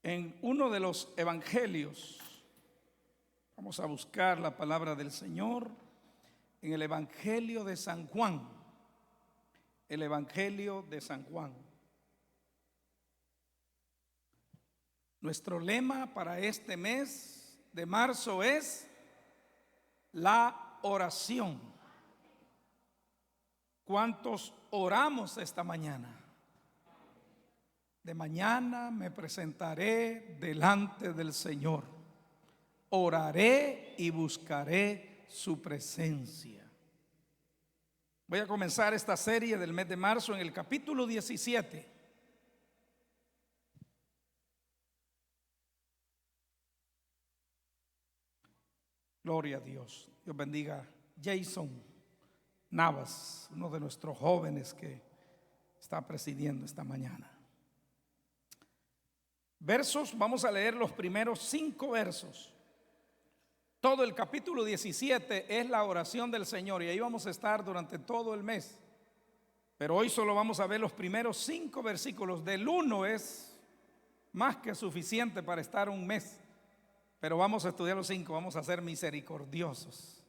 en uno de los evangelios. Vamos a buscar la palabra del Señor en el Evangelio de San Juan. El Evangelio de San Juan. Nuestro lema para este mes de marzo es la oración. ¿Cuántos oramos esta mañana? De mañana me presentaré delante del Señor. Oraré y buscaré su presencia. Voy a comenzar esta serie del mes de marzo en el capítulo 17. Gloria a Dios. Dios bendiga a Jason Navas, uno de nuestros jóvenes que está presidiendo esta mañana. Vamos a leer los primeros 5 versos. Todo el capítulo 17 es la oración del Señor y ahí vamos a estar durante todo el mes. Pero hoy solo vamos a ver los primeros 5 versículos. Del 1 es más que suficiente para estar un mes. Pero vamos a estudiar los 5, vamos a ser misericordiosos.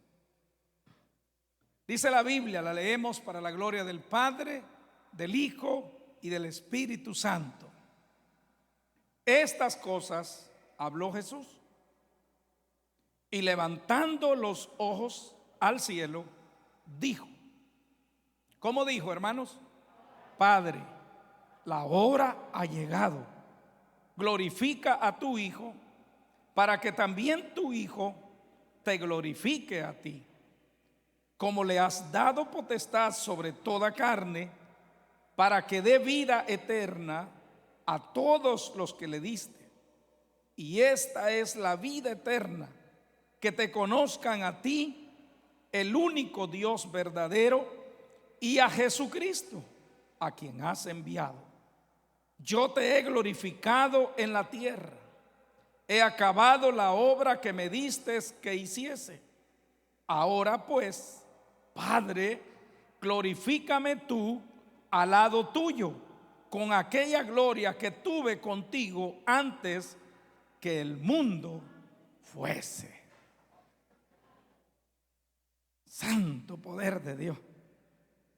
Dice la Biblia, la leemos para la gloria del Padre, del Hijo y del Espíritu Santo. Estas cosas habló Jesús y levantando los ojos al cielo, dijo. ¿Cómo dijo, hermanos? Padre, la hora ha llegado. Glorifica a tu Hijo, para que también tu Hijo te glorifique a ti, como le has dado potestad sobre toda carne, para que dé vida eterna a todos los que le diste. Y esta es la vida eterna, que te conozcan a ti, el único Dios verdadero, y a Jesucristo, a quien has enviado. Yo te he glorificado en la tierra. He acabado la obra que me diste que hiciese. Ahora pues, Padre, glorifícame tú al lado tuyo, con aquella gloria que tuve contigo antes que el mundo fuese. Santo poder de Dios.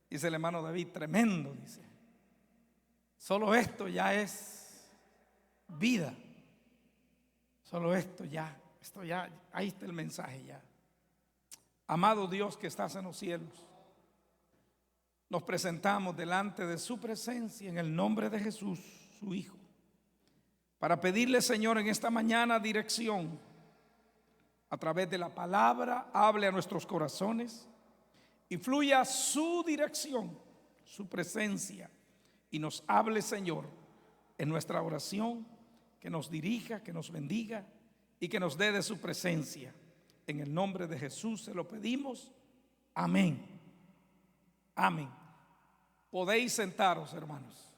Dice el hermano David, tremendo, dice. Solo esto ya es vida. Solo esto ya, ahí está el mensaje ya. Amado Dios que estás en los cielos, nos presentamos delante de su presencia en el nombre de Jesús, su Hijo, para pedirle, Señor, en esta mañana dirección. A través de la palabra, hable a nuestros corazones y fluya su dirección, su presencia, y nos hable, Señor, en nuestra oración, que nos dirija, que nos bendiga y que nos dé de su presencia. En el nombre de Jesús se lo pedimos. Amén. Amén. Podéis sentaros, hermanos.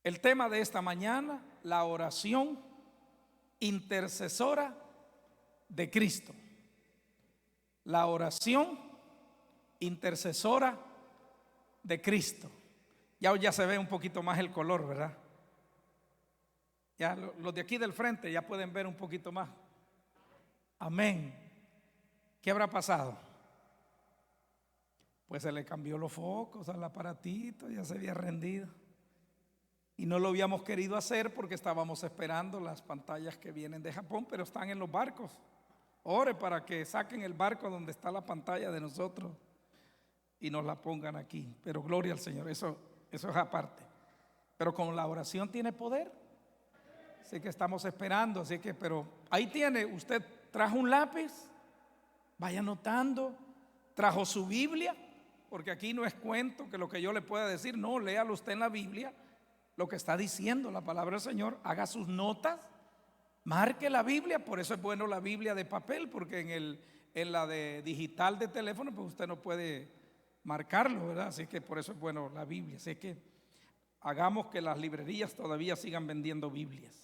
El tema de esta mañana, la oración intercesora de Cristo. La oración intercesora de Cristo. Ya se ve un poquito más el color, ¿verdad? Ya los de aquí del frente ya pueden ver un poquito más. Amén. ¿Qué habrá pasado? Pues se le cambió los focos al aparatito, ya se había rendido. Y no lo habíamos querido hacer porque estábamos esperando las pantallas que vienen de Japón, pero están en los barcos. Ore para que saquen el barco donde está la pantalla de nosotros y nos la pongan aquí. Pero gloria al Señor, eso es aparte. Pero con la oración tiene poder. Así que estamos esperando, pero ahí tiene, usted trajo un lápiz, vaya anotando, trajo su Biblia, porque aquí no es cuento que lo que yo le pueda decir, no, léalo usted en la Biblia, lo que está diciendo la palabra del Señor, haga sus notas, marque la Biblia. Por eso es bueno la Biblia de papel, porque en la de digital de teléfono, pues usted no puede marcarlo, ¿verdad? Así que por eso es bueno la Biblia. Así que hagamos que las librerías todavía sigan vendiendo Biblias.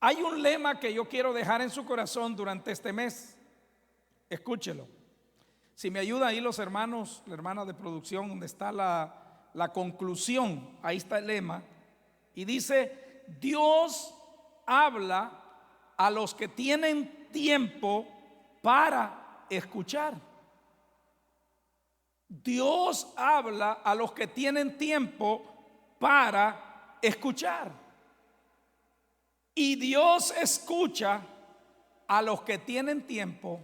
Hay un lema que yo quiero dejar en su corazón durante este mes. Escúchelo. Si me ayudan ahí los hermanos, la hermana de producción, donde está la conclusión, ahí está el lema. Y dice, Dios habla a los que tienen tiempo para escuchar. Dios habla a los que tienen tiempo para escuchar. Y Dios escucha a los que tienen tiempo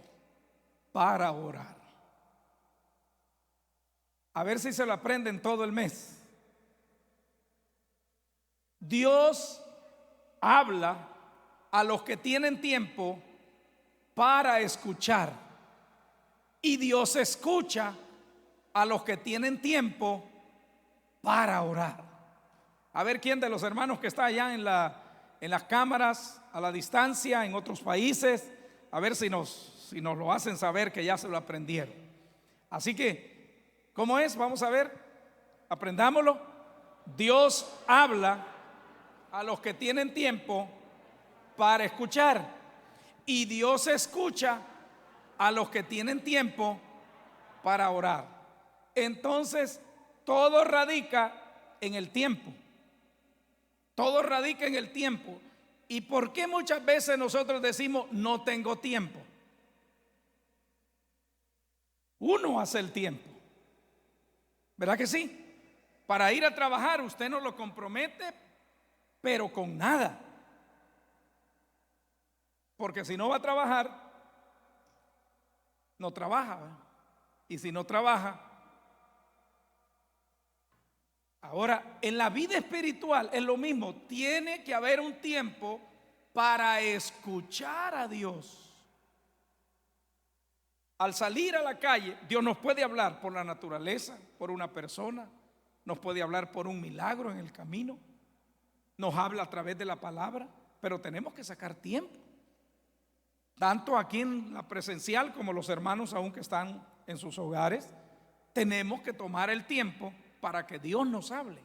para orar. A ver si se lo aprenden todo el mes. Dios habla a los que tienen tiempo para escuchar. Y Dios escucha a los que tienen tiempo para orar. A ver quién de los hermanos que está allá en las cámaras, a la distancia, en otros países, a ver si nos lo hacen saber que ya se lo aprendieron. Así que, ¿cómo es? Vamos a ver, aprendámoslo. Dios habla a los que tienen tiempo para escuchar, y Dios escucha a los que tienen tiempo para orar. Entonces, todo radica en el tiempo. Todo radica en el tiempo. ¿Y por qué muchas veces nosotros decimos no tengo tiempo? Uno hace el tiempo, ¿verdad que sí? Para ir a trabajar usted no lo compromete, pero con nada. Porque si no va a trabajar, no trabaja, ¿verdad? Y si no trabaja, ahora en la vida espiritual es lo mismo. Tiene que haber un tiempo para escuchar a Dios. Al salir a la calle, Dios nos puede hablar por la naturaleza, por una persona, nos puede hablar por un milagro en el camino, nos habla a través de la palabra, pero tenemos que sacar tiempo. Tanto aquí en la presencial como los hermanos aún que están en sus hogares, tenemos que tomar el tiempo para que Dios nos hable.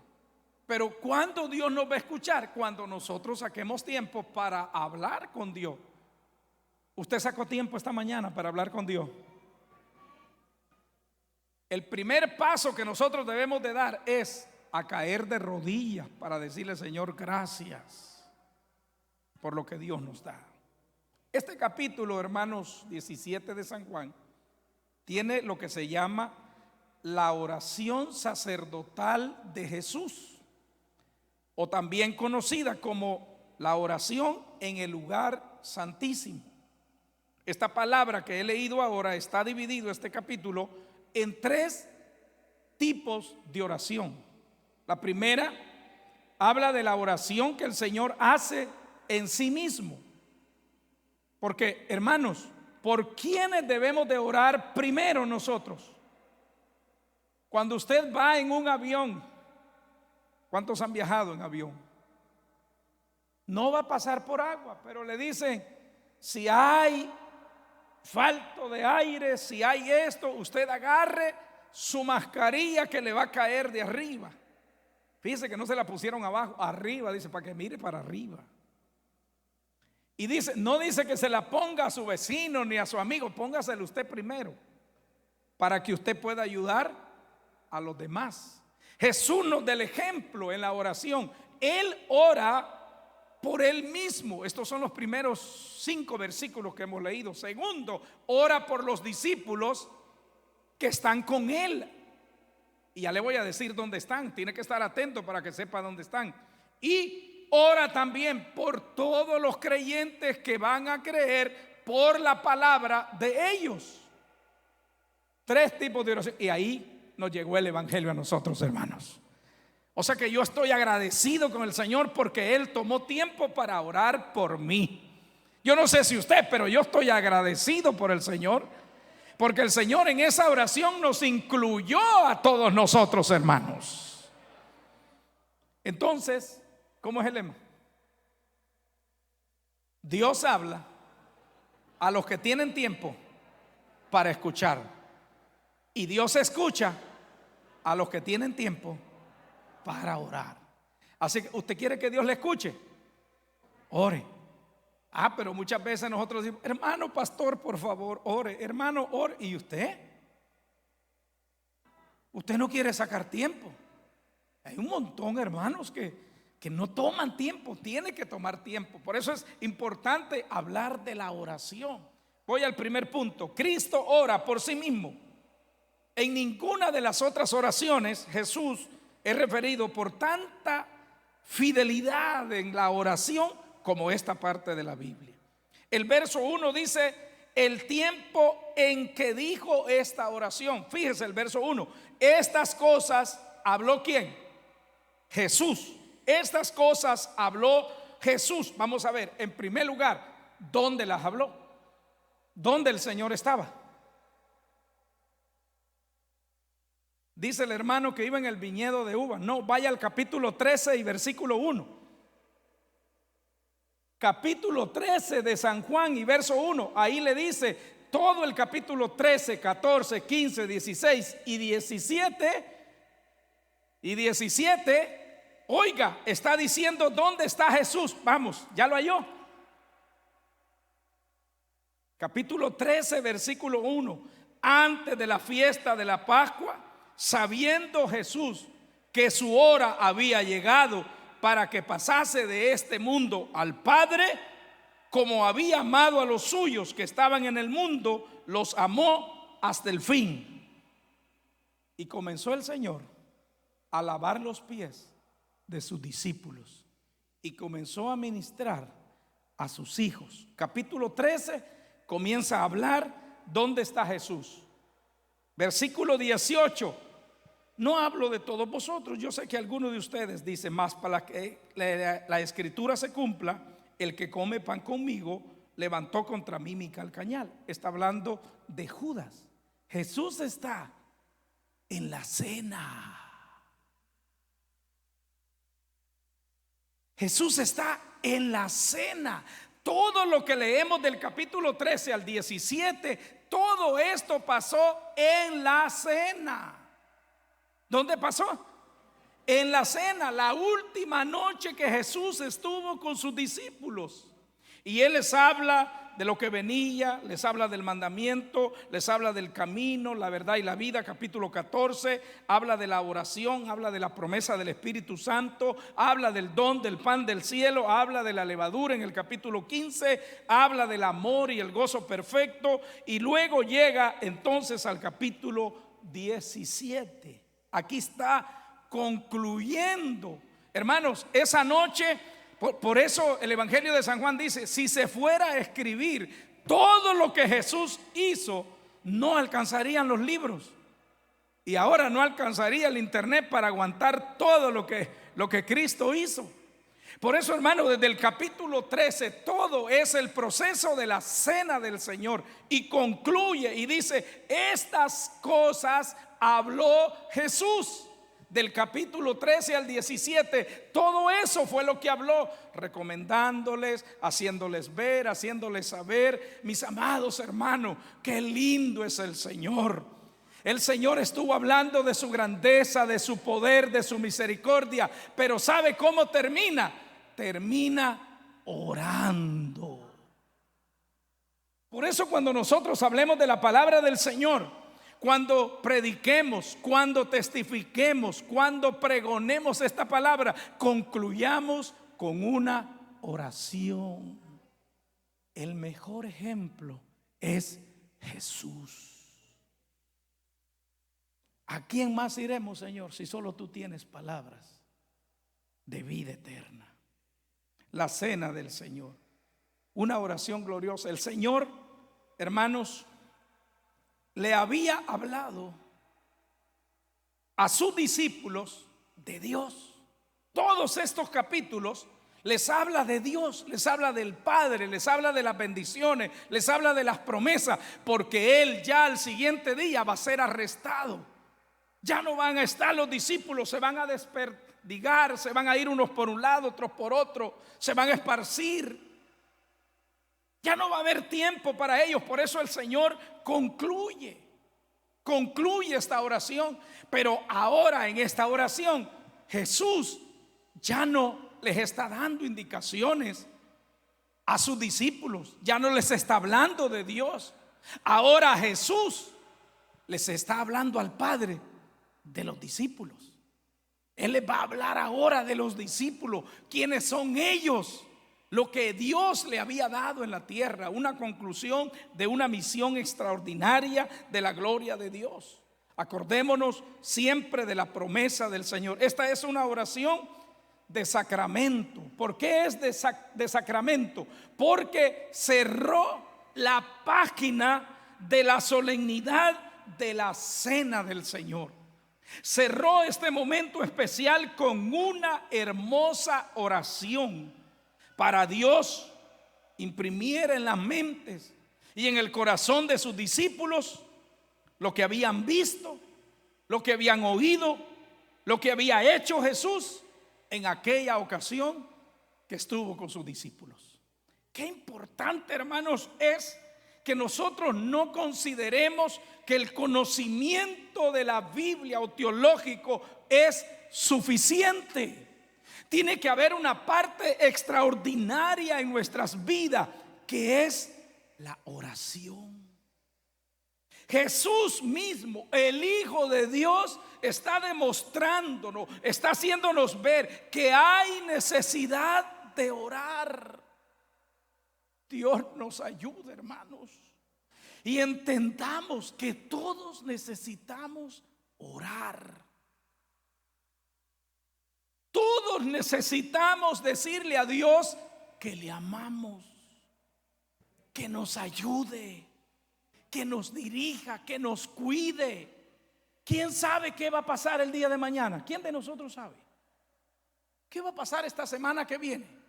Pero ¿cuándo Dios nos va a escuchar? Cuando nosotros saquemos tiempo para hablar con Dios. ¿Usted sacó tiempo esta mañana para hablar con Dios? El primer paso que nosotros debemos de dar es a caer de rodillas para decirle: Señor, gracias por lo que Dios nos da. Este capítulo, hermanos, 17 de San Juan, tiene lo que se llama la oración sacerdotal de Jesús, o también conocida como la oración en el lugar santísimo. Esta palabra que he leído ahora está dividido, este capítulo, en 3 tipos de oración. La primera habla de la oración que el Señor hace en sí mismo. Porque, hermanos, ¿por quiénes debemos de orar primero nosotros? Cuando usted va en un avión, ¿cuántos han viajado en avión? No va a pasar por agua, pero le dicen: si hay falto de aire, si hay esto, usted agarre su mascarilla que le va a caer de arriba. Fíjese que no se la pusieron abajo, arriba, dice, para que mire para arriba. Y dice, no dice que se la ponga a su vecino ni a su amigo, póngasela usted primero, para que usted pueda ayudar a los demás. Jesús nos da el ejemplo en la oración. Él ora por él mismo. Estos son los primeros 5 versículos que hemos leído. Segundo, ora por los discípulos que están con él. Y ya le voy a decir dónde están. Tiene que estar atento para que sepa dónde están. Y ora también por todos los creyentes que van a creer por la palabra de ellos. 3 tipos de oración. Y ahí nos llegó el evangelio a nosotros, hermanos. O sea que yo estoy agradecido con el Señor porque Él tomó tiempo para orar por mí. Yo no sé si usted, pero yo estoy agradecido por el Señor, porque el Señor en esa oración nos incluyó a todos nosotros, hermanos. Entonces, ¿cómo es el lema? Dios habla a los que tienen tiempo para escuchar, y Dios escucha a los que tienen tiempo para orar. Así que usted quiere que Dios le escuche, ore. Pero muchas veces nosotros decimos: hermano pastor, por favor, ore. Hermano, ore. ¿Y usted? Usted no quiere sacar tiempo. Hay un montón, hermanos, que que no toman tiempo, tiene que tomar tiempo. Por eso es importante hablar de la oración. Voy al primer punto. Cristo ora por sí mismo. En ninguna de las otras oraciones Jesús es referido por tanta fidelidad en la oración como esta parte de la Biblia. El verso 1 dice: el tiempo en que dijo esta oración. Fíjese el verso 1. Estas cosas habló ¿quién? Jesús. Estas cosas habló Jesús. Vamos a ver, en primer lugar, ¿dónde las habló? ¿Dónde el Señor estaba? Dice el hermano que iba en el viñedo de uvas. No, vaya al capítulo 13 y versículo 1. Capítulo 13 de San Juan y verso 1. Ahí le dice todo el capítulo 13, 14, 15, 16 y 17. Oiga, está diciendo dónde está Jesús. Vamos, ya lo halló. Capítulo 13, versículo 1. Antes de la fiesta de la Pascua, sabiendo Jesús que su hora había llegado para que pasase de este mundo al Padre, como había amado a los suyos que estaban en el mundo, los amó hasta el fin. Y comenzó el Señor a lavar los pies de sus discípulos y comenzó a ministrar a sus hijos. Capítulo 13 comienza a hablar dónde está Jesús. Versículo 18. No hablo de todos vosotros. Yo sé que algunos de ustedes dicen: más para que la escritura se cumpla, el que come pan conmigo levantó contra mí mi calcañal. Está hablando de Judas. Jesús está en la cena. Jesús está en la cena. Todo lo que leemos del capítulo 13 al 17, todo esto pasó en la cena. ¿Dónde pasó? En la cena, la última noche que Jesús estuvo con sus discípulos. Y Él les habla de lo que venía, les habla del mandamiento, les habla del camino, la verdad y la vida. Capítulo 14 habla de la oración, habla de la promesa del Espíritu Santo, habla del don del pan del cielo, habla de la levadura en el capítulo 15, habla del amor y el gozo perfecto. Y luego llega entonces al capítulo 17. Aquí está concluyendo. Hermanos, esa noche, por eso el Evangelio de San Juan dice: si se fuera a escribir todo lo que Jesús hizo, no alcanzarían los libros. Y ahora no alcanzaría el internet para aguantar todo lo que Cristo hizo. Por eso, hermano, desde el capítulo 13 todo es el proceso de la cena del Señor. Y concluye y dice: estas cosas habló Jesús. Del capítulo 13 al 17, todo eso fue lo que habló, recomendándoles, haciéndoles ver, haciéndoles saber. Mis amados hermanos, qué lindo es el Señor. El Señor estuvo hablando de su grandeza, de su poder, de su misericordia. Pero ¿sabe cómo termina? Termina orando. Por eso cuando nosotros hablemos de la palabra del Señor, cuando prediquemos, cuando testifiquemos, cuando pregonemos esta palabra, concluyamos con una oración. El mejor ejemplo es Jesús. ¿A quién más iremos, Señor, si solo tú tienes palabras de vida eterna? La cena del Señor, una oración gloriosa. El Señor, hermanos, le había hablado a sus discípulos de Dios. Todos estos capítulos les habla de Dios, les habla del Padre, les habla de las bendiciones, les habla de las promesas, porque Él ya al siguiente día va a ser arrestado. Ya no van a estar los discípulos, se van a desperdigar, se van a ir unos por un lado, otros por otro, se van a esparcir. Ya no va a haber tiempo para ellos. Por eso el Señor concluye esta oración. Pero ahora en esta oración Jesús ya no les está dando indicaciones a sus discípulos, ya no les está hablando de Dios. Ahora Jesús les está hablando al Padre de los discípulos. Él les va a hablar ahora de los discípulos, quiénes son ellos, lo que Dios le había dado en la tierra, una conclusión de una misión extraordinaria de la gloria de Dios. Acordémonos siempre de la promesa del Señor. Esta es una oración de sacramento. ¿Por qué es de sacramento? Porque cerró la página de la solemnidad de la cena del Señor. Cerró este momento especial con una hermosa oración para Dios imprimiera en las mentes y en el corazón de sus discípulos lo que habían visto, lo que habían oído, lo que había hecho Jesús en aquella ocasión que estuvo con sus discípulos. Qué importante, hermanos, es que nosotros no consideremos que el conocimiento de la Biblia o teológico es suficiente. Tiene que haber una parte extraordinaria en nuestras vidas, que es la oración. Jesús mismo, el Hijo de Dios, está demostrándonos, está haciéndonos ver que hay necesidad de orar. Dios nos ayude, hermanos, y entendamos que todos necesitamos orar. Todos necesitamos decirle a Dios que le amamos, que nos ayude, que nos dirija, que nos cuide. ¿Quién sabe qué va a pasar el día de mañana? ¿Quién de nosotros sabe? ¿Qué va a pasar esta semana que viene?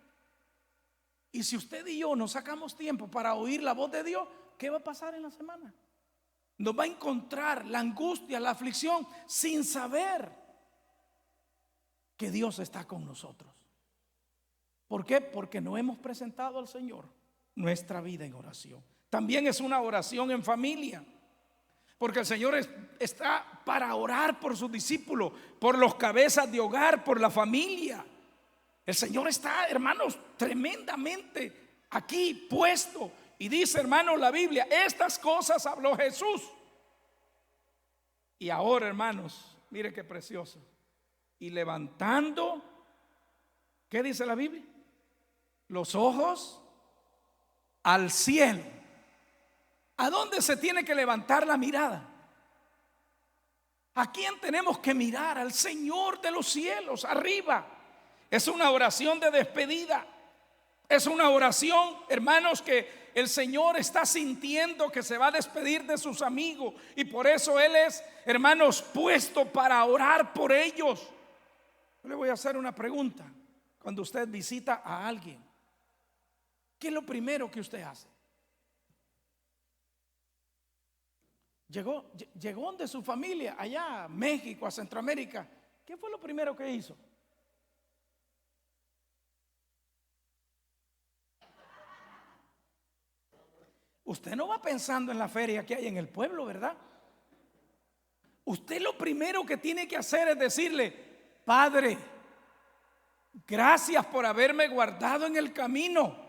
Y si usted y yo nos sacamos tiempo para oír la voz de Dios, ¿qué va a pasar en la semana? Nos va a encontrar la angustia, la aflicción, sin saber que Dios está con nosotros. ¿Por qué? Porque no hemos presentado al Señor nuestra vida en oración. También es una oración en familia, porque el Señor está para orar por sus discípulos, por los cabezas de hogar, por la familia. El Señor está, hermanos, tremendamente aquí puesto. Y dice, hermanos, la Biblia, estas cosas habló Jesús. Y ahora, hermanos, mire qué precioso. Y levantando, ¿qué dice la Biblia? Los ojos al cielo. ¿A dónde se tiene que levantar la mirada? ¿A quién tenemos que mirar? Al Señor de los cielos, arriba. Es una oración de despedida. Es una oración, hermanos, que el Señor está sintiendo que se va a despedir de sus amigos. Y por eso Él es, hermanos, puesto para orar por ellos. Yo le voy a hacer una pregunta. Cuando usted visita a alguien, ¿qué es lo primero que usted hace? Llegó de su familia allá a México, a Centroamérica. ¿Qué fue lo primero que hizo? Usted no va pensando en la feria que hay en el pueblo, ¿verdad? Usted lo primero que tiene que hacer es decirle: Padre, gracias por haberme guardado en el camino.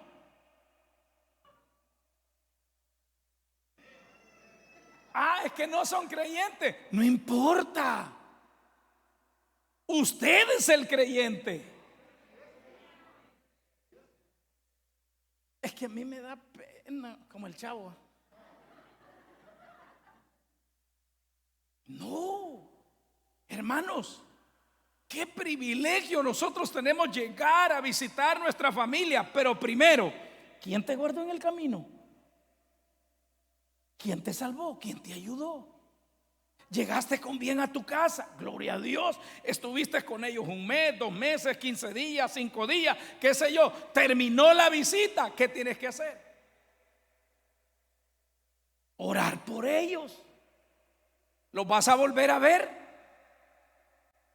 Es que no son creyentes. No importa. Usted es el creyente. Es que a mí me da pena, como el chavo. No, hermanos, qué privilegio nosotros tenemos llegar a visitar nuestra familia. Pero primero, ¿quién te guardó en el camino? ¿Quién te salvó? ¿Quién te ayudó? Llegaste con bien a tu casa, gloria a Dios. Estuviste con ellos 1 mes, 2 meses, 15 días, 5 días, qué sé yo. Terminó la visita, ¿qué tienes que hacer? Orar por ellos. ¿Los vas a volver a ver?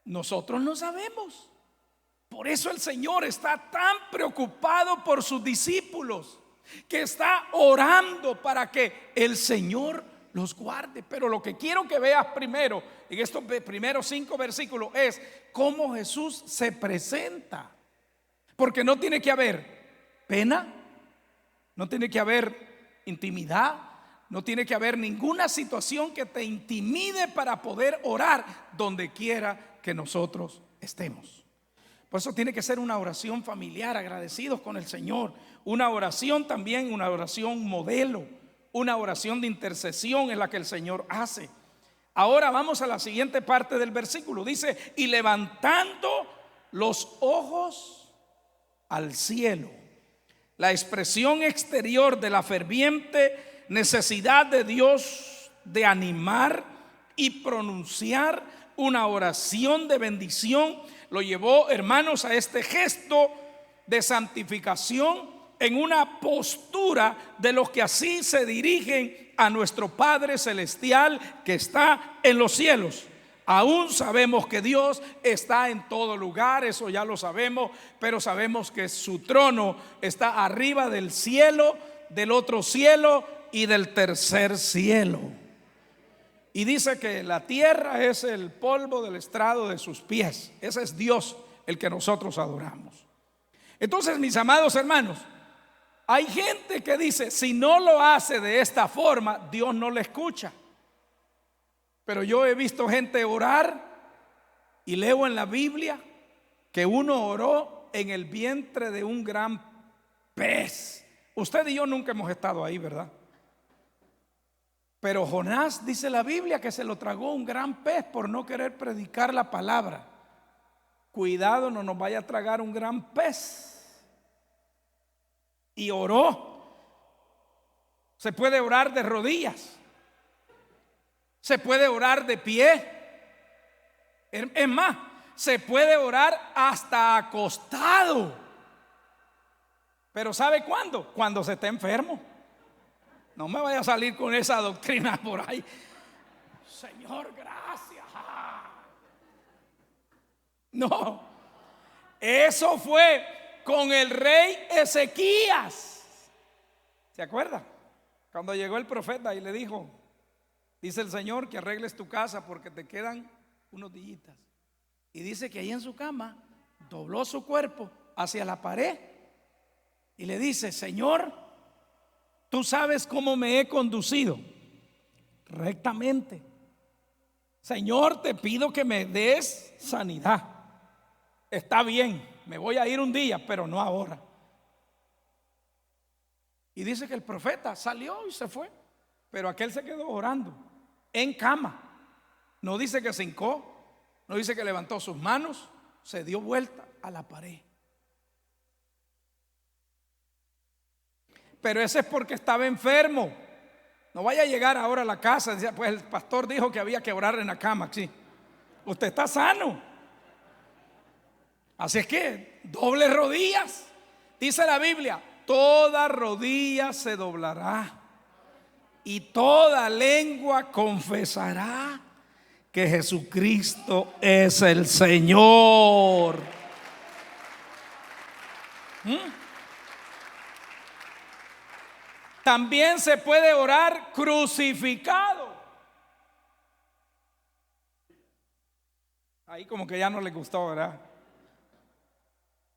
Nosotros no sabemos. Por eso el Señor está tan preocupado por sus discípulos, que está orando para que el Señor los guarde. Pero lo que quiero que veas primero, en estos primeros 5 versículos, es cómo Jesús se presenta. Porque no tiene que haber pena, no tiene que haber intimidad, no tiene que haber ninguna situación que te intimide para poder orar donde quiera que nosotros estemos. Por eso tiene que ser una oración familiar, agradecidos con el Señor. Una oración también, una oración modelo, una oración de intercesión en la que el Señor hace. Ahora vamos a la siguiente parte del versículo. Dice, y levantando los ojos al cielo. La expresión exterior de la ferviente necesidad de Dios de animar y pronunciar una oración de bendición lo llevó, hermanos, a este gesto de santificación en una postura de los que así se dirigen a nuestro Padre Celestial que está en los cielos. Aún sabemos que Dios está en todo lugar, eso ya lo sabemos, pero sabemos que su trono está arriba del cielo, del otro cielo y del tercer cielo. Y dice que la tierra es el polvo del estrado de sus pies. Ese es Dios, el que nosotros adoramos. Entonces, mis amados hermanos, hay gente que dice, si no lo hace de esta forma, Dios no le escucha. Pero yo he visto gente orar y leo en la Biblia que uno oró en el vientre de un gran pez. Usted y yo nunca hemos estado ahí, ¿verdad? Pero Jonás, dice la Biblia, que se lo tragó un gran pez por no querer predicar la palabra. Cuidado, no nos vaya a tragar un gran pez. Y oró. Se puede orar de rodillas. Se puede orar de pie. Es más, se puede orar hasta acostado. Pero ¿sabe cuándo? Cuando se está enfermo. No me vaya a salir con esa doctrina por ahí. Señor, gracias. No, eso fue con el rey Ezequías. ¿Se acuerda? Cuando llegó el profeta y le dijo, dice el Señor que arregles tu casa porque te quedan unos días. Y dice que ahí en su cama dobló su cuerpo hacia la pared y le dice, Señor, tú sabes cómo me he conducido rectamente. Señor, te pido que me des sanidad. Está bien, me voy a ir un día, pero no ahora. Y dice que el profeta salió y se fue, pero aquel se quedó orando en cama. No dice que se hincó, no dice que levantó sus manos, se dio vuelta a la pared. Pero ese es porque estaba enfermo. No vaya a llegar ahora a la casa y decir, pues el pastor dijo que había que orar en la cama. Sí, usted está sano. Así es que doble rodillas. Dice la Biblia, toda rodilla se doblará y toda lengua confesará que Jesucristo es el Señor. También se puede orar crucificado. Ahí como que ya no le gustó, ¿verdad?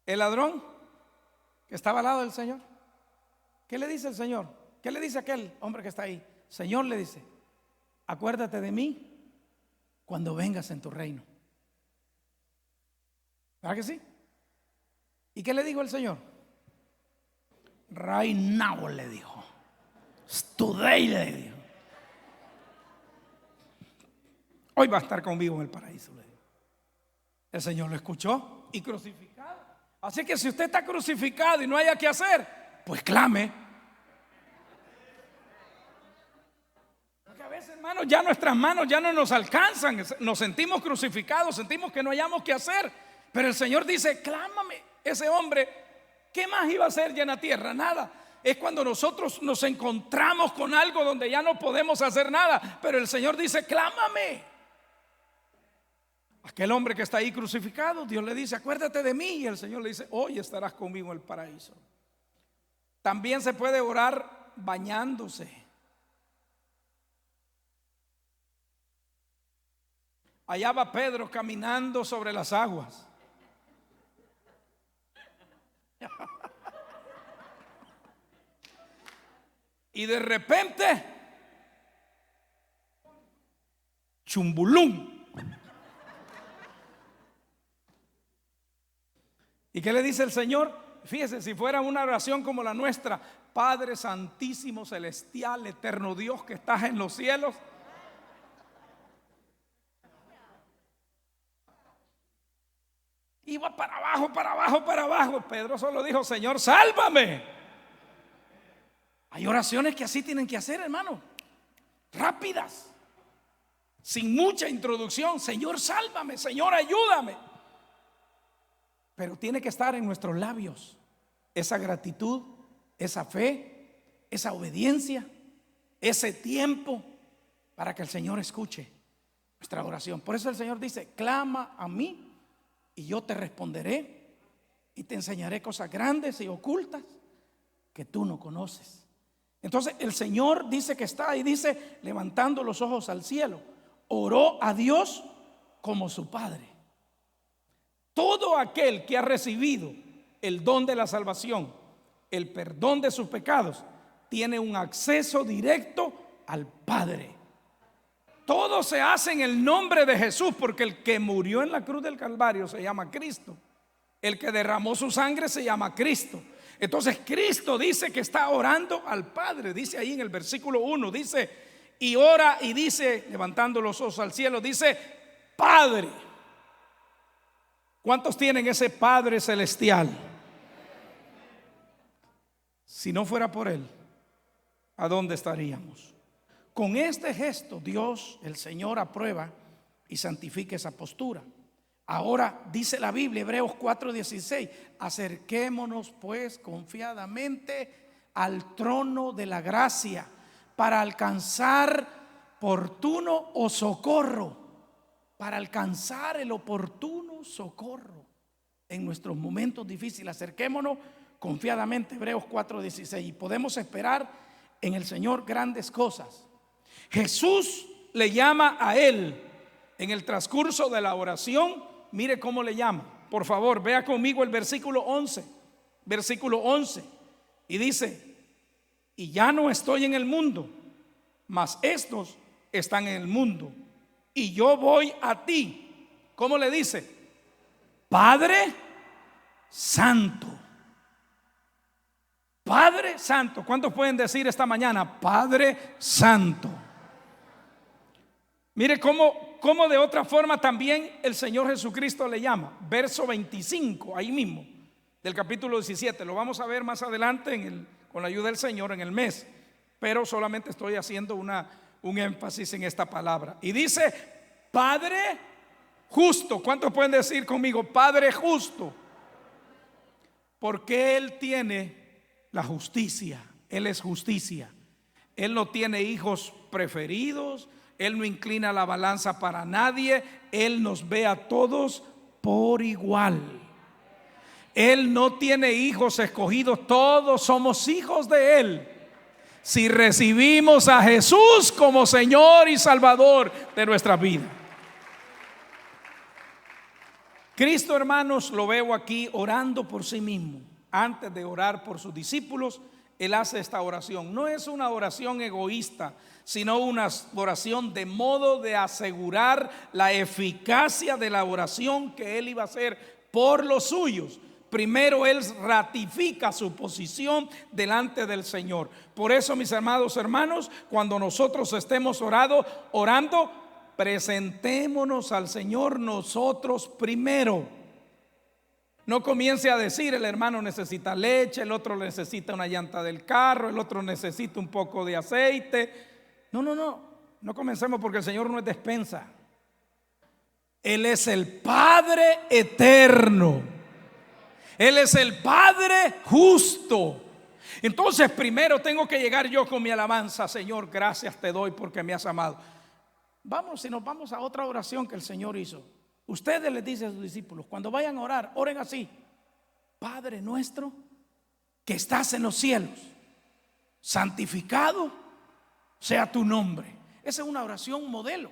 El ladrón que estaba al lado del Señor, ¿qué le dice el Señor? ¿Qué le dice aquel hombre que está ahí? Señor, le dice, acuérdate de mí cuando vengas en tu reino. ¿Verdad que sí? ¿Y qué le dijo el Señor? Right now, le dijo. Today, le dijo. Hoy va a estar conmigo en el paraíso, le dijo. El Señor lo escuchó y crucificado. Así que si usted está crucificado y no haya que hacer, pues clame. Porque a veces, hermanos, ya nuestras manos ya no nos alcanzan. Nos sentimos crucificados, sentimos que no hayamos que hacer. Pero el Señor dice, clámame. Ese hombre, ¿qué más iba a hacer ya en la tierra? Nada. Es cuando nosotros nos encontramos con algo donde ya no podemos hacer nada. Pero el Señor dice, clámame. Aquel hombre que está ahí crucificado, Dios le dice, acuérdate de mí. Y el Señor le dice, hoy estarás conmigo en el paraíso. También se puede orar bañándose. Allá va Pedro caminando sobre las aguas. Y de repente, chumbulum, ¿Y qué le dice el Señor? Fíjese, si fuera una oración como la nuestra: Padre Santísimo, Celestial, Eterno Dios que estás en los cielos. Iba para abajo, para abajo, para abajo. Pedro solo dijo: Señor, sálvame. Hay oraciones que así tienen que hacer, hermano, rápidas, sin mucha introducción. Señor, sálvame, Señor, ayúdame. Pero tiene que estar en nuestros labios esa gratitud, esa fe, esa obediencia, ese tiempo para que el Señor escuche nuestra oración. Por eso el Señor dice: clama a mí y yo te responderé y te enseñaré cosas grandes y ocultas que tú no conoces. Entonces el Señor dice que está ahí, dice, levantando los ojos al cielo, oró a Dios como su Padre. Todo aquel que ha recibido el don de la salvación, el perdón de sus pecados, tiene un acceso directo al Padre. Todo se hace en el nombre de Jesús, porque el que murió en la cruz del Calvario se llama Cristo. El que derramó su sangre se llama Cristo. Entonces Cristo dice que está orando al Padre. Dice ahí en el versículo 1, dice, y ora y dice, levantando los ojos al cielo, dice: Padre. ¿Cuántos tienen ese Padre celestial? Si no fuera por Él, ¿a dónde estaríamos? Con este gesto Dios, el Señor, aprueba y santifica esa postura. Ahora dice la Biblia, Hebreos 4:16, acerquémonos pues confiadamente al trono de la gracia para alcanzar oportuno o socorro, para alcanzar el oportuno socorro en nuestros momentos difíciles. Acerquémonos confiadamente, Hebreos 4:16, y podemos esperar en el Señor grandes cosas. Jesús le llama a él en el transcurso de la oración. Mire cómo le llama. Por favor, vea conmigo el versículo 11. Versículo 11. Y dice: y ya no estoy en el mundo, mas estos están en el mundo, y yo voy a ti. ¿Cómo le dice? Padre Santo. Padre Santo. ¿Cuántos pueden decir esta mañana: Padre Santo? Mire cómo de otra forma también el Señor Jesucristo le llama. Verso 25, ahí mismo, del capítulo 17. Lo vamos a ver más adelante con la ayuda del Señor en el mes, pero solamente estoy haciendo un énfasis en esta palabra. Y dice: Padre justo. ¿Cuántos pueden decir conmigo: Padre justo? Porque Él tiene la justicia. Él es justicia. Él no tiene hijos preferidos. Él no inclina la balanza para nadie. Él nos ve a todos por igual. Él no tiene hijos escogidos. Todos somos hijos de Él, si recibimos a Jesús como Señor y Salvador de nuestra vida. Cristo, hermanos, lo veo aquí orando por sí mismo. Antes de orar por sus discípulos, Él hace esta oración. No es una oración egoísta, sino una oración de modo de asegurar la eficacia de la oración que Él iba a hacer por los suyos. Primero Él ratifica su posición delante del Señor. Por eso, mis amados hermanos, cuando nosotros estemos orando, presentémonos al Señor nosotros primero. No comience a decir: el hermano necesita leche, el otro necesita una llanta del carro, el otro necesita un poco de aceite. No comencemos, porque el Señor no es despensa. Él es el Padre eterno. Él es el Padre justo. Entonces primero tengo que llegar yo con mi alabanza: Señor, gracias te doy porque me has amado. Si nos vamos a otra oración que el Señor hizo. Ustedes les dicen a sus discípulos, cuando vayan a orar, oren así: Padre nuestro que estás en los cielos, santificado sea tu nombre. Esa es una oración modelo,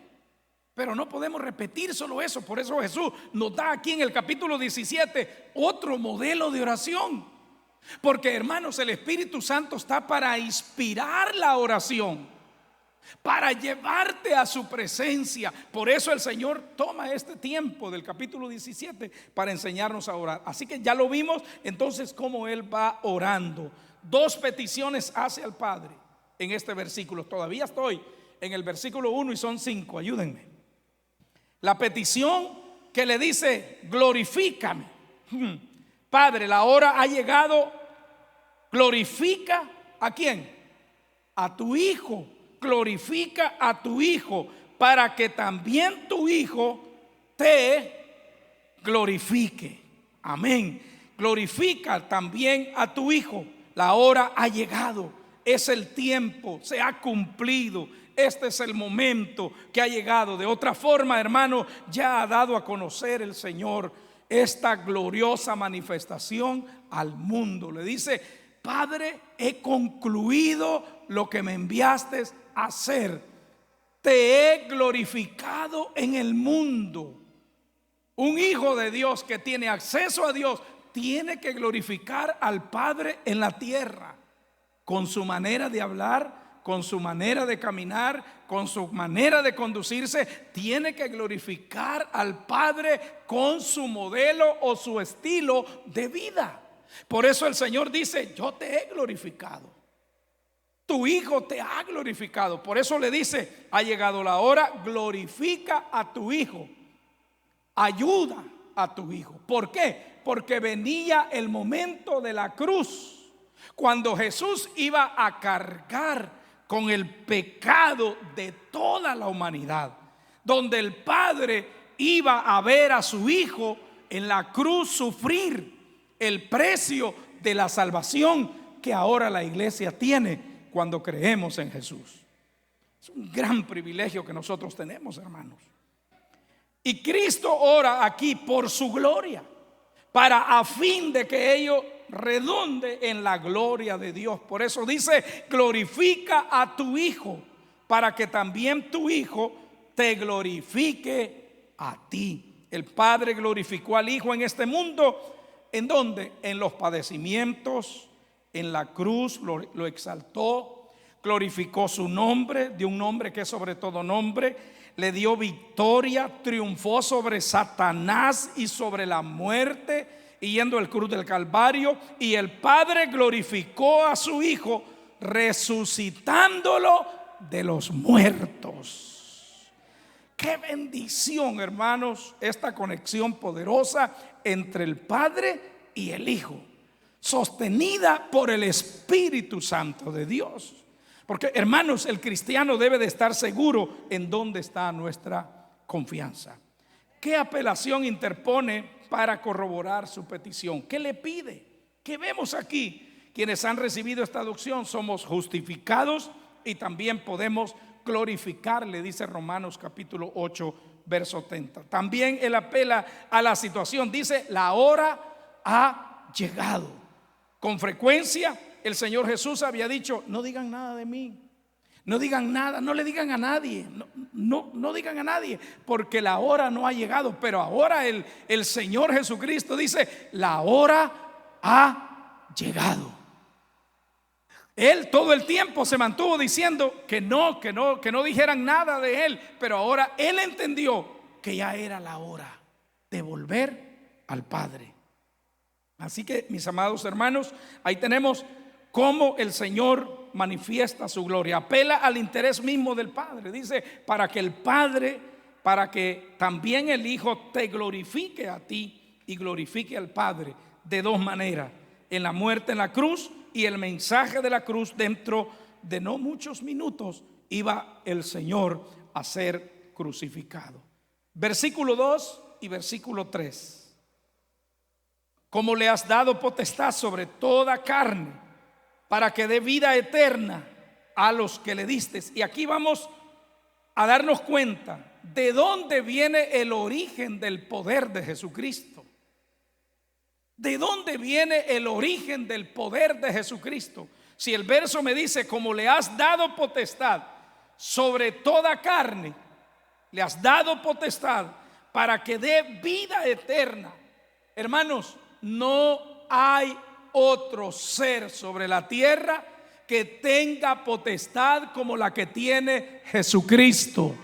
pero no podemos repetir solo eso. Por eso Jesús nos da aquí en el capítulo 17 otro modelo de oración. Porque, hermanos, el Espíritu Santo está para inspirar la oración. para llevarte a su presencia. Por eso el Señor toma este tiempo del capítulo 17 para enseñarnos a orar. Así que ya lo vimos entonces cómo Él va orando. 2 peticiones hace al Padre en este versículo. Todavía estoy en el versículo 1 y son 5, ayúdenme. La petición que le dice: glorifícame. Padre, la hora ha llegado. Glorifica ¿a quién? A tu Hijo. Glorifica a tu Hijo, para que también tu Hijo te glorifique. Amén. Glorifica también a tu Hijo. La hora ha llegado, es el tiempo, se ha cumplido. Este es el momento que ha llegado. De otra forma, hermano, ya ha dado a conocer el Señor esta gloriosa manifestación al mundo. Le dice: Padre, he concluido lo que me enviaste a hacer. Te he glorificado en el mundo. Un hijo de Dios que tiene acceso a Dios tiene que glorificar al Padre en la tierra, con su manera de hablar, con su manera de caminar, con su manera de conducirse. Tiene que glorificar al Padre con su modelo o su estilo de vida. Por eso el Señor dice: yo te he glorificado, tu Hijo te ha glorificado. Por eso le dice: ha llegado la hora, glorifica a tu Hijo, ayuda a tu Hijo. ¿Por qué? Porque venía el momento de la cruz, cuando Jesús iba a cargar con el pecado de toda la humanidad, donde el Padre iba a ver a su Hijo en la cruz sufrir el precio de la salvación que ahora la iglesia tiene cuando creemos en Jesús. Es un gran privilegio que nosotros tenemos, hermanos. Y Cristo ora aquí por su gloria, para a fin de que ello redunde en la gloria de Dios. Por eso dice: glorifica a tu Hijo, para que también tu Hijo te glorifique a ti. El Padre glorificó al Hijo en este mundo. ¿En dónde? En los padecimientos, en la cruz lo exaltó, glorificó su nombre, de un nombre que es sobre todo nombre, le dio victoria, triunfó sobre Satanás y sobre la muerte, yendo al cruz del Calvario. Y el Padre glorificó a su Hijo, resucitándolo de los muertos. Qué bendición, hermanos, esta conexión poderosa entre el Padre y el Hijo, sostenida por el Espíritu Santo de Dios. Porque, hermanos, el cristiano debe de estar seguro en dónde está nuestra confianza. ¿Qué apelación interpone para corroborar su petición? ¿Qué le pide? ¿Qué vemos aquí? Quienes han recibido esta adopción somos justificados y también podemos glorificarle, dice Romanos capítulo 8 verso 30. También él apela a la situación, dice: la hora ha llegado. Con frecuencia el Señor Jesús había dicho: no digan nada de mí, no digan nada, no le digan a nadie, no digan a nadie, porque la hora no ha llegado. Pero ahora el Señor Jesucristo dice: la hora ha llegado. Él todo el tiempo se mantuvo diciendo que no dijeran nada de él, pero ahora él entendió que ya era la hora de volver al Padre. Así que, mis amados hermanos, ahí tenemos cómo el Señor manifiesta su gloria, apela al interés mismo del Padre. Dice: para que el Padre, para que también el Hijo te glorifique a ti y glorifique al Padre de dos maneras: en la muerte en la cruz, y el mensaje de la cruz. Dentro de no muchos minutos iba el Señor a ser crucificado. Versículo 2 y versículo 3. Como le has dado potestad sobre toda carne, para que dé vida eterna a los que le diste. Y aquí vamos a darnos cuenta de dónde viene el origen del poder de Jesucristo. ¿De dónde viene el origen del poder de Jesucristo? Si el verso me dice: como le has dado potestad sobre toda carne, le has dado potestad para que dé vida eterna. Hermanos, no hay otro ser sobre la tierra que tenga potestad como la que tiene Jesucristo.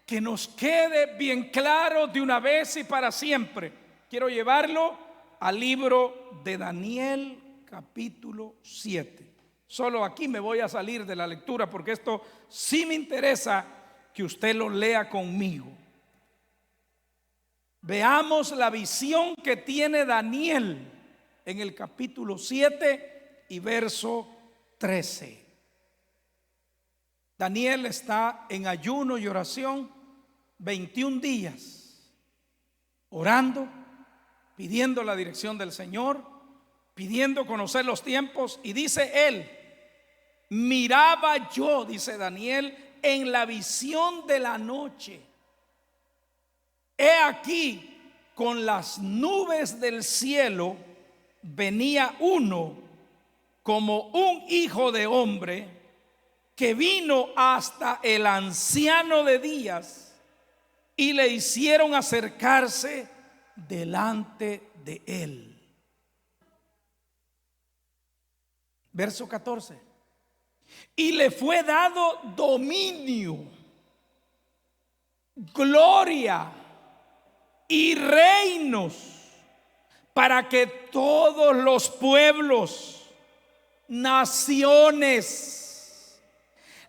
Que nos quede bien claro de una vez y para siempre. Quiero llevarlo al libro de Daniel, capítulo 7. Solo aquí me voy a salir de la lectura porque esto sí me interesa que usted lo lea conmigo. Veamos la visión que tiene Daniel en el capítulo 7 y verso 13. Daniel está en ayuno y oración 21 días, orando, pidiendo la dirección del Señor, pidiendo conocer los tiempos. Y dice él: miraba yo, dice Daniel, en la visión de la noche, he aquí, con las nubes del cielo venía uno como un hijo de hombre, que vino hasta el anciano de días y le hicieron acercarse delante de él. Verso 14. Y le fue dado dominio, gloria y reinos, para que todos los pueblos, naciones,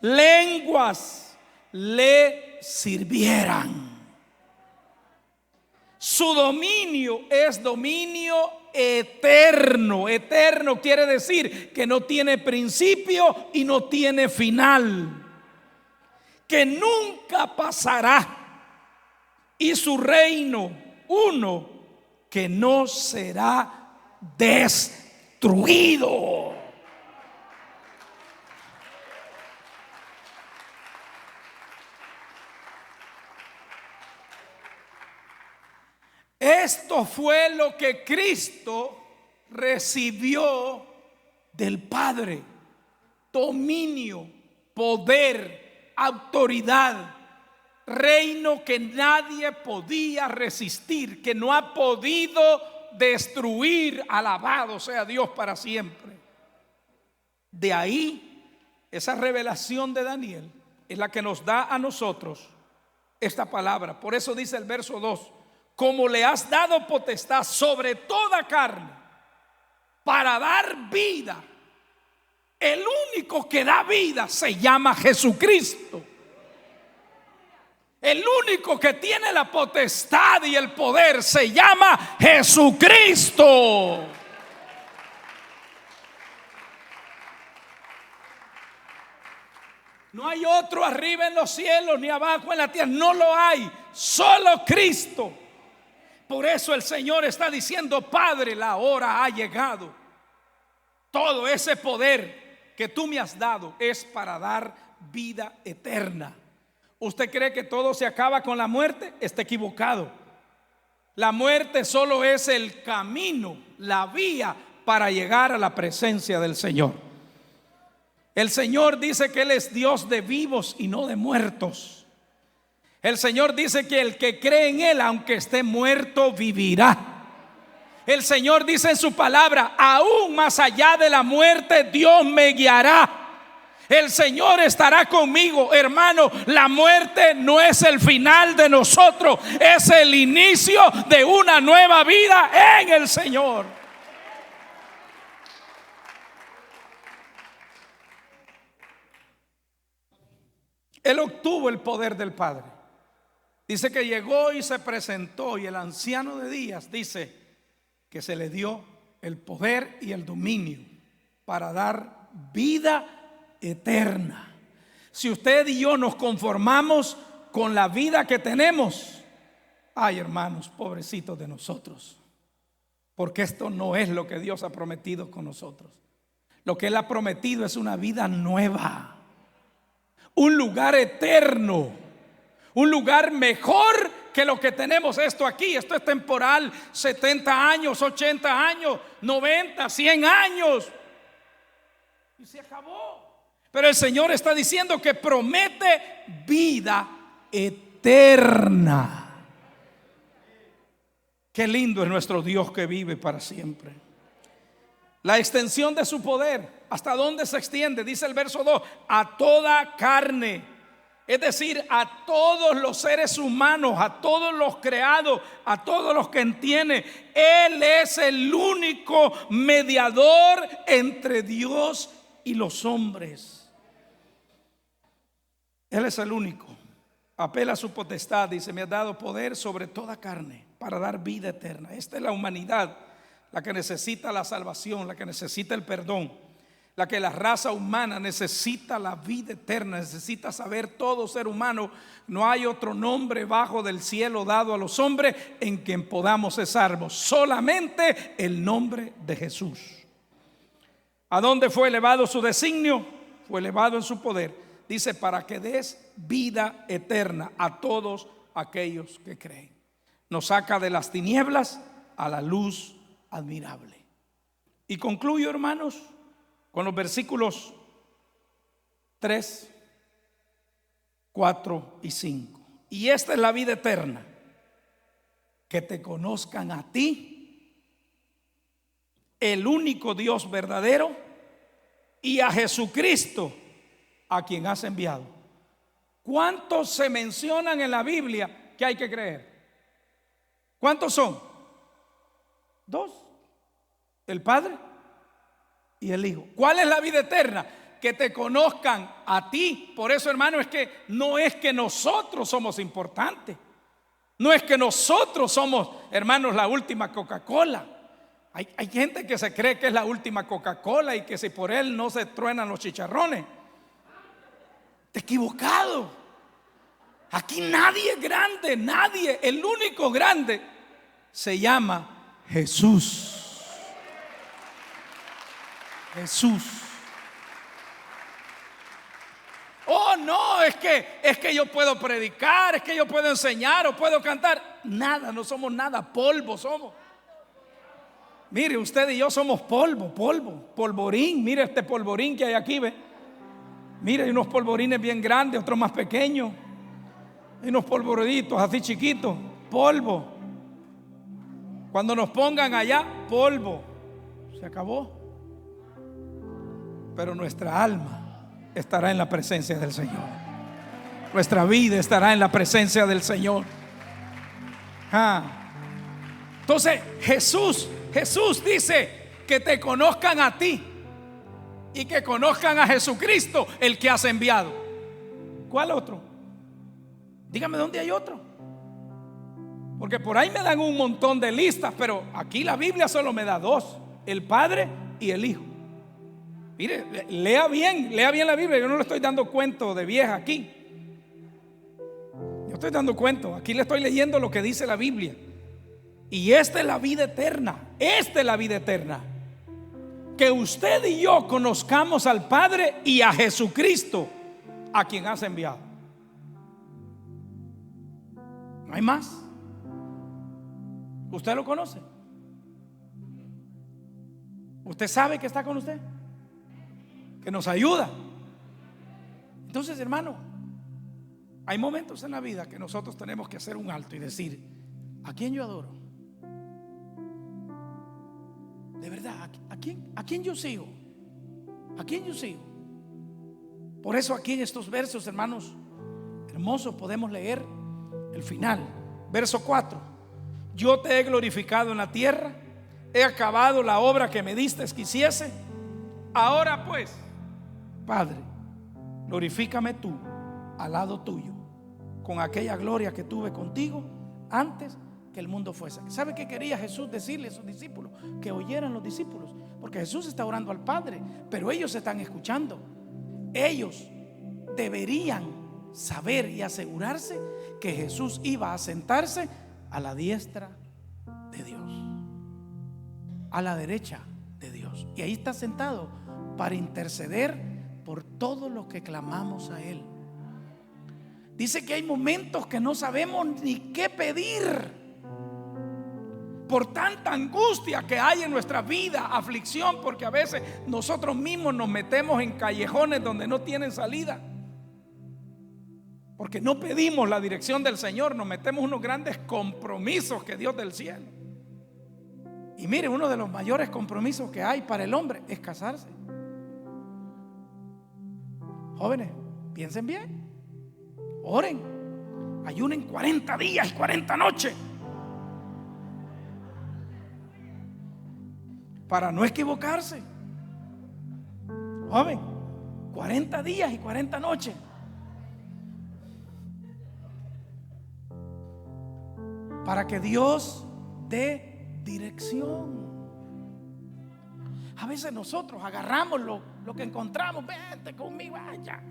lenguas le sirvieran. Su dominio es dominio eterno. Eterno quiere decir que no tiene principio y no tiene final, que nunca pasará. Y su reino, uno que no será destruido. Esto fue lo que Cristo recibió del Padre: dominio, poder, autoridad, reino que nadie podía resistir, que no ha podido destruir. Alabado sea Dios para siempre. De ahí, esa revelación de Daniel es la que nos da a nosotros esta palabra. Por eso dice el verso 2: como le has dado potestad sobre toda carne para dar vida. El único que da vida se llama Jesucristo. El único que tiene la potestad y el poder se llama Jesucristo. No hay otro arriba en los cielos ni abajo en la tierra. No lo hay, solo Cristo. Por eso el Señor está diciendo: Padre, la hora ha llegado. Todo ese poder que tú me has dado es para dar vida eterna. ¿Usted cree que todo se acaba con la muerte? Está equivocado. La muerte solo es el camino, la vía para llegar a la presencia del Señor. El Señor dice que Él es Dios de vivos y no de muertos. El Señor dice que el que cree en Él, aunque esté muerto, vivirá. El Señor dice en su palabra: aún más allá de la muerte, Dios me guiará. El Señor estará conmigo. Hermano, la muerte no es el final de nosotros, es el inicio de una nueva vida en el Señor. Él obtuvo el poder del Padre. Dice que llegó y se presentó, y el anciano de días dice que se le dio el poder y el dominio para dar vida eterna. Si usted y yo nos conformamos con la vida que tenemos, ay, hermanos, pobrecitos de nosotros, porque esto no es lo que Dios ha prometido con nosotros. Lo que Él ha prometido es una vida nueva, un lugar eterno, un lugar mejor que lo que tenemos. Esto aquí, esto es temporal: 70 años, 80 años, 90, 100 años y se acabó. Pero el Señor está diciendo que promete vida eterna. Qué lindo es nuestro Dios que vive para siempre. La extensión de su poder, ¿hasta dónde se extiende? Dice el verso 2, a toda carne. Es decir, a todos los seres humanos, a todos los creados, a todos los que entienden. Él es el único mediador entre Dios y los hombres. Él es el único. Apela a su potestad, dice, me ha dado poder sobre toda carne para dar vida eterna. Esta es la humanidad, la que necesita la salvación, la que necesita el perdón, la que la raza humana necesita la vida eterna, necesita saber todo ser humano. No hay otro nombre bajo del cielo dado a los hombres en quien podamos ser salvos, solamente el nombre de Jesús. ¿A dónde fue elevado su designio? Fue elevado en su poder. Dice, para que des vida eterna a todos aquellos que creen. Nos saca de las tinieblas a la luz admirable. Y concluyo, hermanos, con los versículos 3, 4 y 5. Y esta es la vida eterna, que te conozcan a ti, el único Dios verdadero, y a Jesucristo, a quien has enviado. ¿Cuántos se mencionan en la Biblia que hay que creer? ¿Cuántos son? 2. El Padre y el Hijo. ¿Cuál es la vida eterna? Que te conozcan a ti. Por eso, hermano, es que no es que nosotros somos importantes. No es que nosotros somos, hermanos, la última Coca-Cola. Hay gente que se cree que es la última Coca-Cola y que si por él no se truenan los chicharrones. Te equivocado. Aquí nadie es grande, nadie. El único grande se llama Jesús. Jesús. Oh, no, es que yo puedo predicar, es que yo puedo enseñar o puedo cantar. Nada, no somos nada, polvo somos. Mire, usted y yo somos polvo, polvorín. Mire este polvorín que hay aquí, ve. Mire, hay unos polvorines bien grandes, otros más pequeños. Hay unos polvoritos así chiquitos, polvo. Cuando nos pongan allá, polvo. Se acabó. Pero nuestra alma estará en la presencia del Señor. Nuestra vida estará en la presencia del Señor. Entonces Jesús dice que te conozcan a ti y que conozcan a Jesucristo, el que has enviado. ¿Cuál otro? Dígame dónde hay otro. Porque por ahí me dan un montón de listas, pero aquí la Biblia solo me da 2: el Padre y el Hijo. Mire, lea bien la Biblia. Yo no le estoy dando cuento de vieja aquí. Yo estoy dando cuento. Aquí le estoy leyendo lo que dice la Biblia. Y esta es la vida eterna. Esta es la vida eterna. Que usted y yo conozcamos al Padre y a Jesucristo, a quien has enviado. No hay más. ¿Usted lo conoce? ¿Usted sabe que está con usted? Que nos ayuda. Entonces, hermano, hay momentos en la vida que nosotros tenemos que hacer un alto y decir: ¿a quién yo adoro? De verdad, ¿a quién yo sigo? ¿A quién yo sigo? Por eso aquí en estos versos, hermanos hermosos, podemos leer el final. Verso 4: yo te he glorificado en la tierra, he acabado la obra que me diste que hiciese. Ahora pues, Padre, glorifícame tú al lado tuyo, con aquella gloria que tuve contigo antes que el mundo fuese. ¿Sabe qué quería Jesús decirle a sus discípulos? Que oyeran los discípulos, porque Jesús está orando al Padre, pero ellos están escuchando. Ellos deberían saber y asegurarse que Jesús iba a sentarse a la diestra de Dios, a la derecha de Dios, y ahí está sentado para interceder por todos los que clamamos a Él. Dice que hay momentos que no sabemos ni qué pedir por tanta angustia que hay en nuestra vida, aflicción, porque a veces nosotros mismos nos metemos en callejones donde no tienen salida, porque no pedimos la dirección del Señor. Nos metemos unos grandes compromisos que Dios del cielo, Y mire, uno de los mayores compromisos que hay para el hombre es casarse. Jóvenes, piensen bien, oren, ayunen 40 días y 40 noches para no equivocarse. Joven, 40 días y 40 noches. Para que Dios dé dirección. A veces nosotros agarramos lo que encontramos. Vente conmigo, vaya.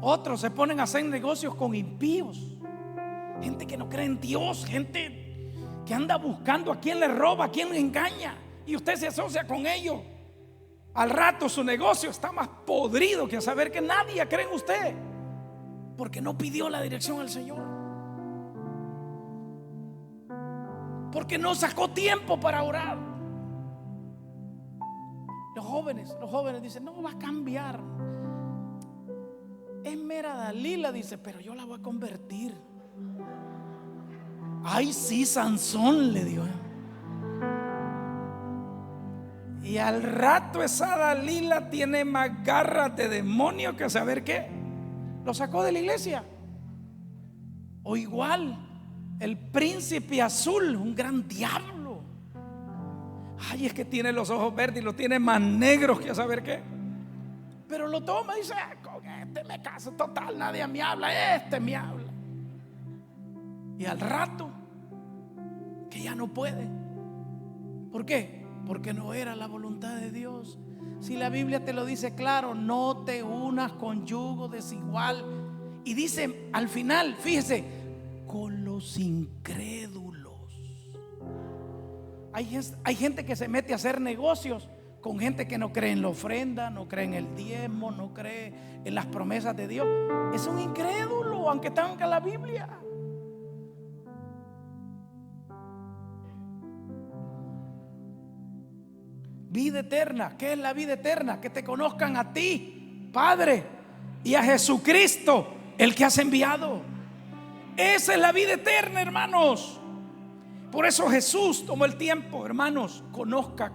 Otros se ponen a hacer negocios con impíos, gente que no cree en Dios, gente que anda buscando a quien le roba, a quien le engaña, y usted se asocia con ellos. Al rato su negocio está más podrido que a saber que nadie cree en usted, porque no pidió la dirección al Señor, porque no sacó tiempo para orar. Los jóvenes dicen: no va a cambiar, es mera Dalila, dice, pero yo la voy a convertir. Ay, sí, Sansón le dio. Y al rato esa Dalila tiene más garras de demonio que saber qué. Lo sacó de la iglesia. O igual el príncipe azul, un gran diablo. Ay, es que tiene los ojos verdes y lo tiene más negros que a saber qué. Pero lo toma y dice: con este me caso, total, nadie me habla, este me habla. Y al rato que ya no puede. ¿Por qué? Porque no era la voluntad de Dios. Si la Biblia te lo dice claro: no te unas con yugo desigual. Y dice al final, fíjese, con los incrédulos. Hay gente que se mete a hacer negocios con gente que no cree en la ofrenda, no cree en el diezmo, no cree en las promesas de Dios. Es un incrédulo, aunque tenga la Biblia. Vida eterna. ¿Qué es la vida eterna? Que te conozcan a ti, Padre, y a Jesucristo, el que has enviado. Esa es la vida eterna, hermanos. Por eso Jesús tomó el tiempo, hermanos. Conozca,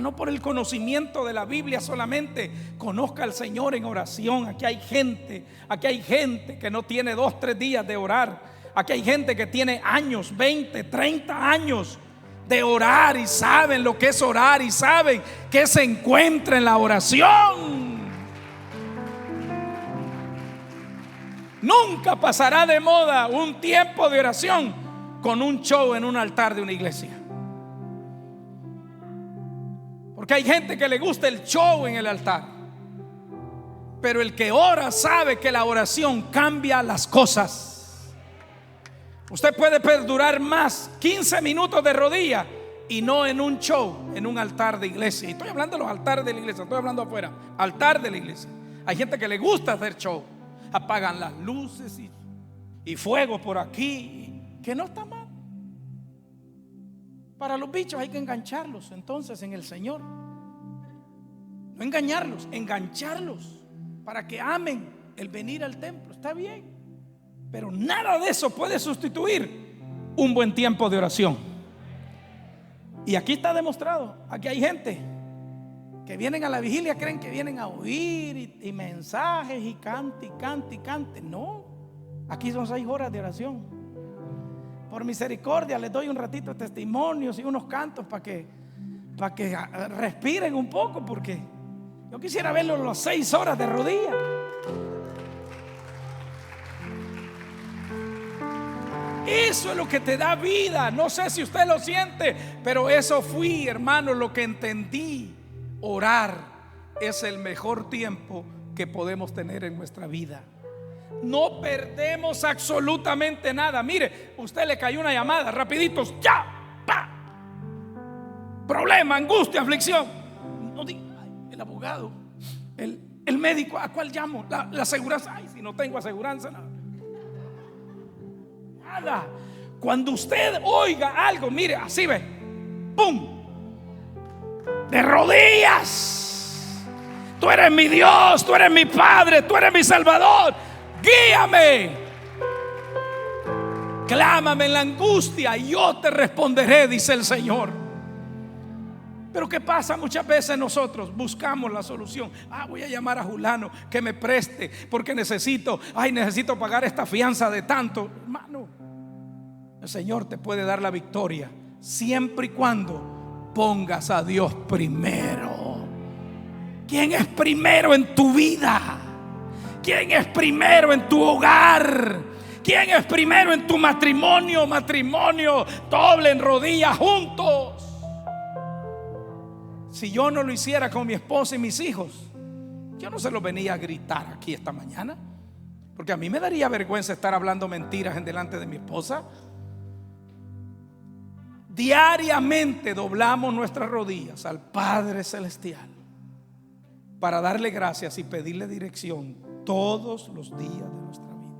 no por el conocimiento de la Biblia solamente. Conozca al Señor en oración. Aquí hay gente que no tiene 2, 3 días de orar. Aquí hay gente que tiene años, 20, 30 años de orar, y saben lo que es orar, y saben que se encuentra en la oración. Nunca pasará de moda un tiempo de oración con un show en un altar de una iglesia. Porque hay gente que le gusta el show en el altar, pero el que ora sabe que la oración cambia las cosas. Usted puede perdurar más 15 minutos de rodilla y no en un show, en un altar de iglesia. Y estoy hablando de los altares de la iglesia, estoy hablando afuera, altar de la iglesia. Hay gente que le gusta hacer show, apagan las luces y fuego por aquí, que no está mal. Para los bichos hay que engancharlos entonces en el Señor. No engañarlos, engancharlos para que amen el venir al templo. Está bien, pero nada de eso puede sustituir un buen tiempo de oración. Y aquí está demostrado. Aquí hay gente que vienen a la vigilia, creen que vienen a oír y mensajes y cante. No, aquí son 6 horas de oración. Por misericordia les doy un ratito de testimonios y unos cantos para que respiren un poco, porque yo quisiera verlos las 6 horas de rodillas. Eso es lo que te da vida. No sé si usted lo siente, pero eso fui, hermano, lo que entendí. Orar es el mejor tiempo que podemos tener en nuestra vida. No perdemos absolutamente nada. Mire, usted le cayó una llamada, rapiditos, ya, pa. Problema, angustia, aflicción. No diga: el abogado, el médico, ¿a cuál llamo? La aseguranza. Ay, si no tengo aseguranza, nada. Cuando usted oiga algo, mire, así ve, ¡pum!, de rodillas: tú eres mi Dios, tú eres mi Padre, tú eres mi Salvador, guíame. Clámame en la angustia y yo te responderé, dice el Señor. Pero ¿qué pasa? Muchas veces nosotros buscamos la solución. Voy a llamar a fulano que me preste porque necesito pagar esta fianza de tanto. Hermano, el Señor te puede dar la victoria siempre y cuando pongas a Dios primero. ¿Quién es primero en tu vida? ¿Quién es primero en tu hogar? ¿Quién es primero en tu matrimonio? Doblen rodillas juntos. Si yo no lo hiciera con mi esposa y mis hijos, yo no se los venía a gritar aquí esta mañana, porque a mí me daría vergüenza estar hablando mentiras en delante de mi esposa. Diariamente doblamos nuestras rodillas al Padre Celestial para darle gracias y pedirle dirección todos los días de nuestra vida.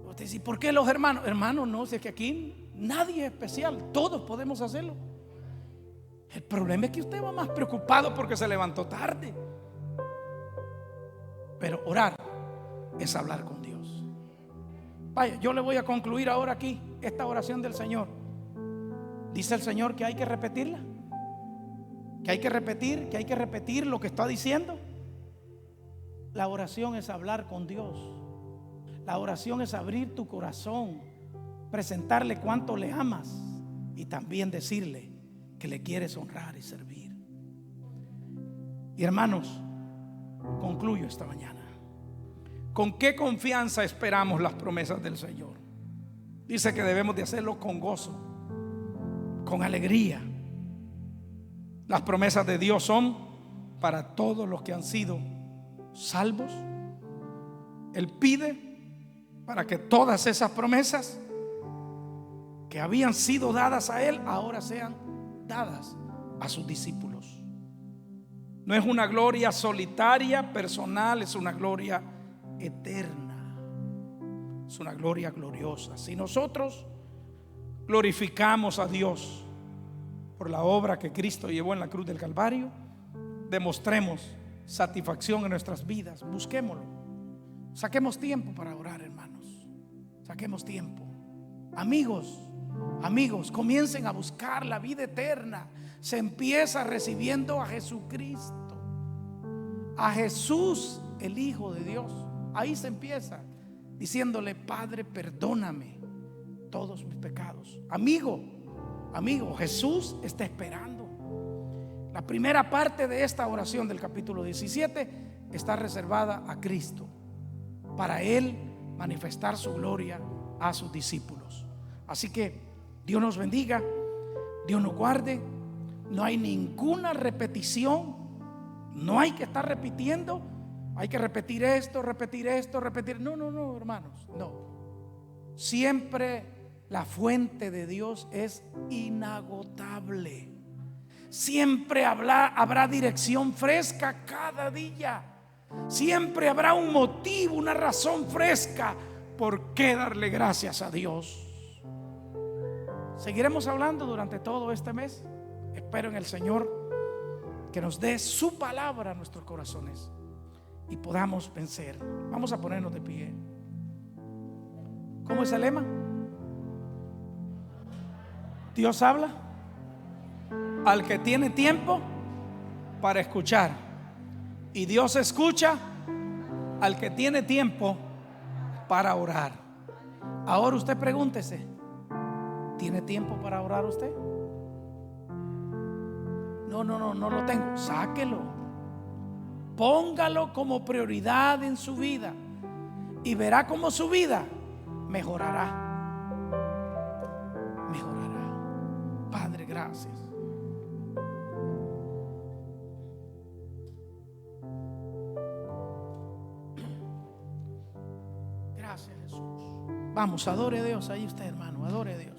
Usted dice, ¿por qué los hermanos? Hermanos, no, si es que aquí nadie es especial, todos podemos hacerlo. El problema es que usted va más preocupado porque se levantó tarde. Pero orar es hablar con Dios. Vaya, yo le voy a concluir ahora aquí esta oración del Señor. Dice el Señor que hay que repetirla, que hay que repetir lo que está diciendo. La oración es hablar con Dios. La oración es abrir tu corazón, presentarle cuánto le amas y también decirle que le quieres honrar y servir. Y hermanos, concluyo esta mañana. ¿Con qué confianza esperamos las promesas del Señor? Dice que debemos de hacerlo con gozo, con alegría. Las promesas de Dios son para todos los que han sido salvos. Él pide para que todas esas promesas que habían sido dadas a Él ahora sean dadas a sus discípulos. No es una gloria solitaria, personal, es una gloria eterna. Es una gloria gloriosa. Si nosotros glorificamos a Dios por la obra que Cristo llevó en la cruz del Calvario, demostremos satisfacción en nuestras vidas. Busquémoslo. Saquemos tiempo para orar, hermanos. Saquemos tiempo. Amigos, comiencen a buscar la vida eterna. Se empieza recibiendo a Jesucristo, a Jesús, el Hijo de Dios. Ahí se empieza diciéndole: Padre, perdóname todos mis pecados. Amigo, Jesús está esperando. La primera parte de esta oración del capítulo 17 está reservada a Cristo, para Él manifestar su gloria a sus discípulos. Así que Dios nos bendiga, Dios nos guarde. No hay ninguna repetición, no hay que estar repitiendo. Hay que repetir esto, repetir. No, hermanos, no. Siempre la fuente de Dios es inagotable. Siempre habrá dirección fresca cada día. Siempre habrá un motivo, una razón fresca por qué darle gracias a Dios. Seguiremos hablando durante todo este mes. Espero en el Señor que nos dé su palabra a nuestros corazones y podamos vencer. Vamos a ponernos de pie. ¿Cómo es el lema? Dios habla al que tiene tiempo para escuchar, y Dios escucha al que tiene tiempo para orar. Ahora usted pregúntese: ¿tiene tiempo para orar usted? No lo tengo. Sáquelo, póngalo como prioridad en su vida y verá cómo su vida mejorará. Padre, gracias. Gracias, Jesús. Vamos, adore a Dios ahí usted, hermano, adore a Dios.